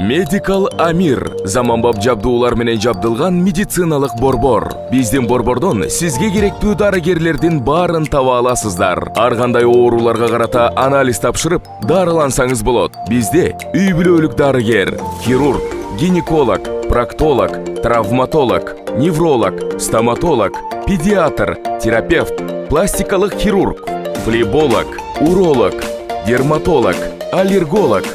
Medical Amir заманбап жабдуулар менен жабдылган медициналык борбор. Биздин борбордон сизге керектүү дарыгерлердин баарын таба аласыздар. Ар кандай ооруларга карата анализ тапшырып, дарылансаңыз болот. Бизде үй бүлөлүк дарыгер, хирург, гинеколог, проктолог, травматолог, невролог, стоматолог, педиатр, терапевт, пластикалык хирург, флеболог, уролог, дерматолог, аллерголог,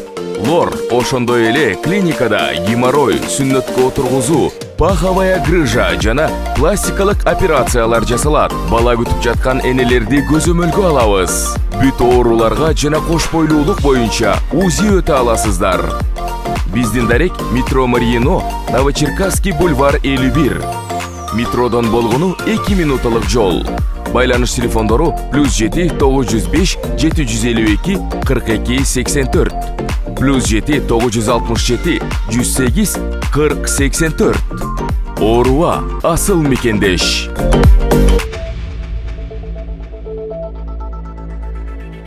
лор, ошондой эле клиникада геморрой, сүннөткө отургузуу, паховая грыжа жана пластикалык операциялар жасалат. Бала күтүп жаткан энелерди көзөмөлгө алабыз. Бүт ооруларга жана кош бойлуулук боюнча УЗИ өтө аласыздар. Биздин дарек метро Мариино, Новочеркасский бульвар 51. Метродон болгону 2 минуталык жол. Байланыш телефондору +7 905 752 42 84. +7 967 108 40 84. Ооруга асыл мекендеш.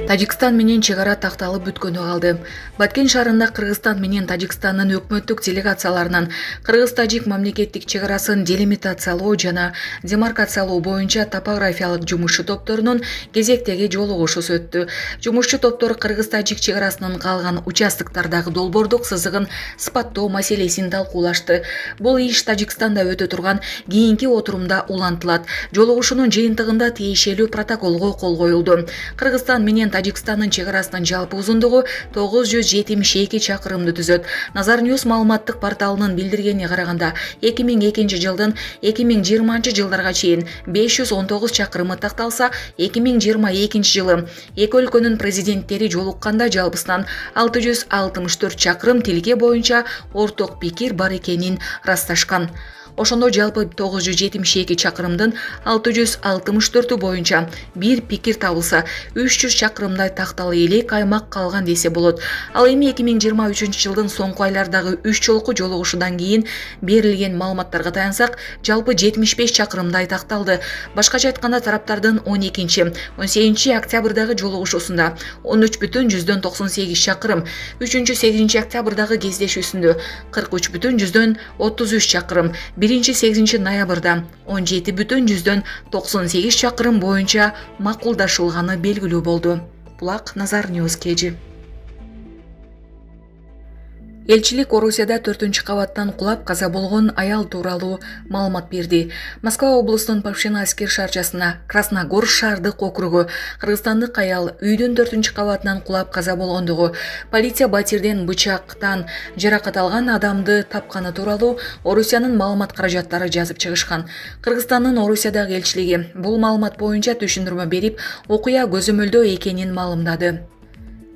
Тажикстан менен чегара такталып бүткөнү калды. Баткен шаарында Кыргызстан менен Тажикстандын өкмөттүк делегацияларынан Кыргыз-Тажик мамлекеттик чегарасын делимитациялоо жана демаркациялоо боюнча топографиялык жумушчу топторунун кезектеги жолугушуусу өттү. Жумушчу топтор Кыргыз-Тажик чегарасынын калган участоктардагы долбоордук сызыгын сыпаттоо маселесин талкуулашты. Бул иш Тажикстанда өтө турган кийинки отурумда улантылат. Жолугушуунун жыйынтыгында тиешелүү протоколго кол коюлду. Кыргызстан менен Тажикстандын чегарасынын жалпы узундугу 972 чакырымды түзөт. Nazar News маалыматтык порталынын билдиргенине караганда 2002 жылдын 2020 жылдарга чейин 519 чакырымы такталса, 2022 жылы эки өлкөнүн президенттери жолукканда жалпысынан 664 чакырым тилге боюнча орток пикир бар экенин ырасташкан. Ошондо жалпы 972 чакырымдын 664 боюнча бир пикир табылса, 300 чакырымдай такталы элек аймак калган десе болот. Ал эми 2023 жылдын соңку айлардагы 3 жолку жолугушуудан кийин берилген маалыматтарга таянсак, жалпы 75 чакырымдай такталды. Башкача айтканда, тараптардын 12-18 октябрдагы жолугушуусунда 13,98 чакырым, 3-8 октябрдагы кездешүүсүндө 43,33 чакырым, 1-8 ноябрда 17,98 чакырым боюнча макулдашылганы белгилүү болду. Булак Nazar News кежи. Элчилик Орусияда 4-кабаттан кулап каза болгон аял тууралуу маалымат берди. Москва облусунун Павшино аскер шаарчасына Красногор шаардык округу кыргызстандык аял үйдүн 4-кабатынан кулап каза болгондугу, полиция батирден бычактан жаракат алган адамды тапканы тууралуу Орусиянын маалымат каражаттары жазып чыгышкан. Кыргызстандын Орусиядагы элчилиги бул маалымат боюнча түшүндүрмө берип, окуя көзөмөлдөө экенин маалымдады.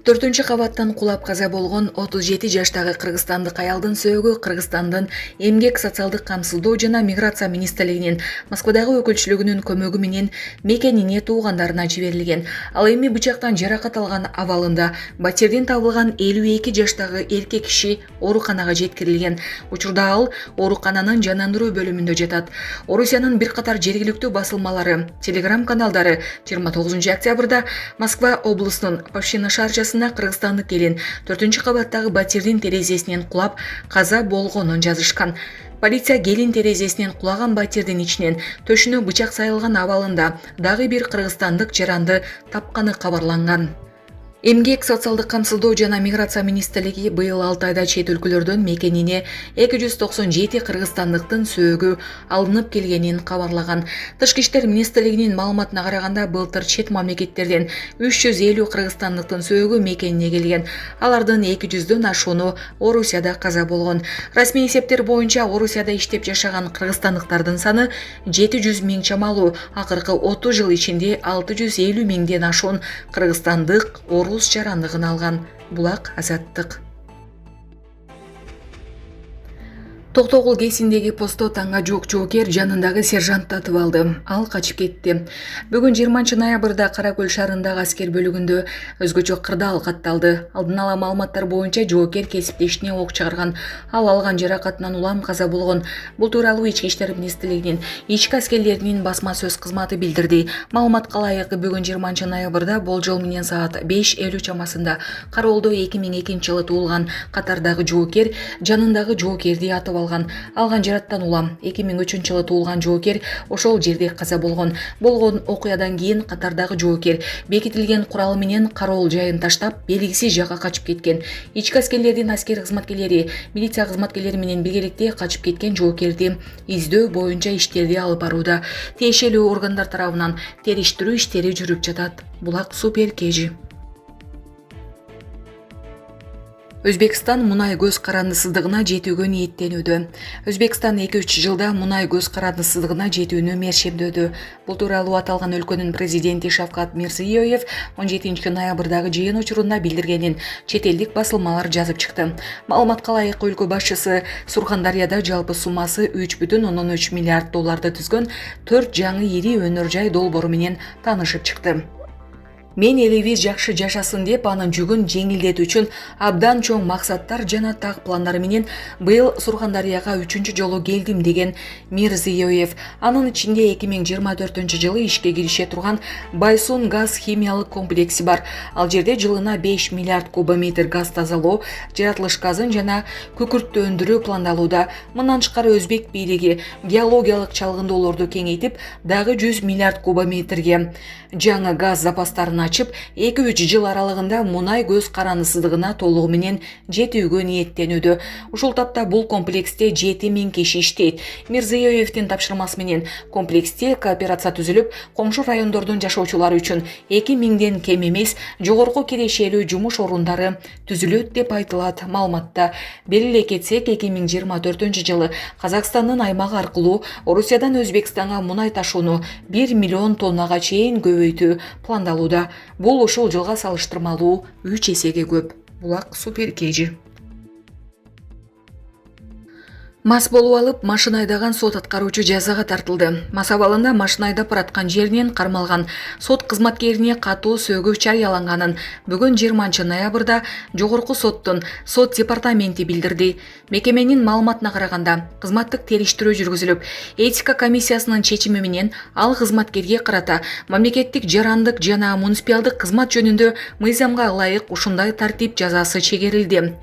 4-кабаттан кулап каза болгон 37 жаштагы кыргызстандык аялдын сөөгү Кыргызстандын эмгек социалдык камсыздоо жана миграция министрлигинин Москвадагы өкүлчүлүгүнүн көмөгү менен мекенине туугандарына жиберилген. Ал эми бычактан жаракат алган абалында батирден табылган 52 жаштагы эркек киши ооруканага жеткирилген. Учурда ал оорукананын жанандыруу бөлүмүндө жатат. Орусиянын бир катар жергиликтүү басылмалары, телеграм-каналдары 29 октябрда Москва облусунун Павшино шаарчасында кыргызстандык келин 4-кабаттагы батирдин терезесинен кулап каза болгонун жазышкан. Полиция келин терезесинен кулаган батирдин ичинен төшүнө бычак сайылган абалында дагы бир кыргызстандык жаранды тапканы кабарланган. Эмгек социалдык камсыздоо жана миграция министрлиги быйыл 6 айда чет өлкөлөрдөн мекенине 297 кыргызстандыктын сөөгү алынып келгенин кабарлаган. Тышкы иштер министрлигинин маалыматына караганда, былтыр чет мамлекеттерден 350 кыргызстандыктын сөөгү мекенине келген. Алардын 200дөн ашууну Орусияда каза болгон. Расмий эсептер боюнча Орусияда иштеп жашаган кыргызстандыктардын саны 700 миң чамалуу. Акыркы 30 жыл ичинде 650 миңден ашуун кыргызстандык орус жарандыгын алган. Булак Азаттык. Токтогул кесиндеги посто таңга жок жоокер жанындагы сержантты атып алды. Ал качып кетти. Бүгүн 20-ноябрда Кара Көл шаарындагы аскер бөлүгүндө өзгөчө кырдаал катталды. Алдын ала маалыматтар боюнча жоокер кесиптешине ок чыгарган. Ал алган жаракатынан улам каза болгон. Бул тууралуу Ички иштер министрлигинин ички аскерлеринин басма сөз кызматы билдирди. Маалыматка ылайык бүгүн 20-ноябрда болжол менен саат 5:50 чамасында Кароолдо 2002-жылы туулган катардагы жоокер жанындагы жоокерди атып алган жараттан улам 2003-жылы туулган жоокер ошол жерде каза болгон окуядан кийин катардагы жоокер бекитилген куралы менен Кароол жайын таштап белгисиз жакка качып кеткен. Ички аскерлердин аскер кызматкерлери милиция кызматкерлери менен биргеликте качып кеткен жоокерди издөө боюнча иштерди алып барууда. Тиешелүү органдар тарабынан териштирүү иштери жүрүп жатат. Булак Супер Кежи. Өзбекстан мунай көз карандысыздыгына жетүүгө ниеттенүүдө. Өзбекстан 2-3 жылда мунай көз карандысыздыгына жетүүнү мершемдөдү. Бул тууралуу аталган өлкөнүн президенти Шавкат Мирзиёев 17-ноябрдагы жыйын учурунда билдиргенин чет элдик басылмалар жазып чыкты. Маалыматка ылайык өлкө башчысы Сурхандарьяда жалпы суммасы 3,3 миллиард долларды түзгөн 4 жаңы ири өнөр жай долбоору менен таанышып чыкты. Мен элибиз жакшы жашасын деп анын жүгүн жеңилдетүү үчүн абдан чоң максаттар жана так пландар менен быйыл Сурхандарьяга 3-чү жолу келдим деген Мирзиёев. Анын ичинде 2024-жылы ишке кирише турган Байсун газ химиялык комплекси бар. Ал жерде жылына 5 миллиард кубометр газ тазалоо, жаратылыш газын жана күкүрттү өндүрүү пландалууда. Мындан тышкары өзбек бийлиги геологиялык чалгындоолорду кеңейтип, дагы 100 миллиард кубометрге жаңы газ запастарын ачып, 2-3 жыл аралыгында мунай көз карандысыздыгына толугу менен жетүүгө ниеттенүүдө. Ушул тапта бул комплексте 7000 киши иштейт. Мирзиёевдин тапшырмасы менен комплексте кооперация түзүлүп, коңшу райондордун жашоочулары үчүн 2000ден кем эмес жогорку кирешелүү жумуш орундары түзүлөт деп айтылат маалыматта. Белгилей кетсек, 2024-жылы Казакстандын аймагы аркылуу Орусиядан Өзбекстанга мунай ташууну 1 миллион тоннага чейин көбөйтүү пландалууда. Бул ушул жылга салыштырмалуу 3 эсеге көп. Булак Супер Кежи. Мас болуп алып, машина айдаган сот аткаруучу жазага тартылды. Мас абалында машина айдап бараткан жеринен кармалган сот кызматкерине катуу сөөгү жарыяланганын бүгүн 20-ноябрда жогорку соттун сот департаменти билдирди. Мекеменин маалыматына караганда, кызматтык териштирүү жүргүзүлүп, этика комиссиясынын чечими менен ал кызматкерге карата мамлекеттик жарандык жана муниципалдык кызмат жөнүндө мыйзамга ылайык ушундай тартип жазасы чегерилди.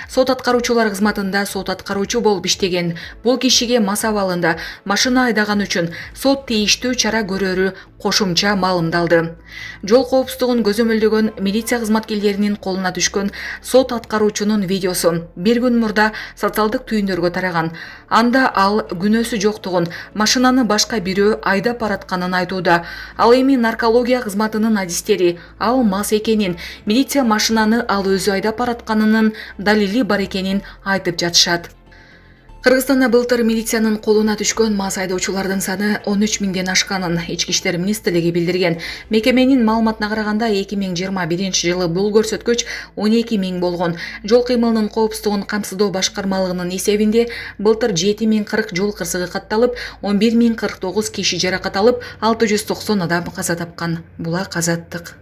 Сот аткаруучулар кызматында сот аткаруучу болуп иштеген бул кишиге мас абалында машина айдаган үчүн сот тийиштүү чара көрөрү кошумча маалымдалды. Жол коопсуздугун көзөмөлдөгөн милиция кызматкерлеринин колуна түшкөн сот аткаруучунун видеосу бир күн мурда социалдык түйүндөргө тараган. Анда ал күнөөсү жоктугун, машинаны башка бирөө айдап баратканын айтууда. Ал эми наркология кызматынын адистери ал мас экенин, милиция машинаны ал өзү айдап баратканынын далили бар экенин айтып жатышат. Кыргызстанда былтыр милициянын колуна түшкөн мас айдоочулардын саны 13 миңден ашканын Ички иштер министрлиги билдирген. Мекеменин маалыматына караганда 2021-жылы бул көрсөткүч 12 миң болгон. Жол кыймылынын коопсуздугун камсыздоо башкармалыгынын эсебинде былтыр 7040 жол кырсыгы катталып, 11049 киши жаракат алып, 690 адам каза тапкан. Булак Азаттык.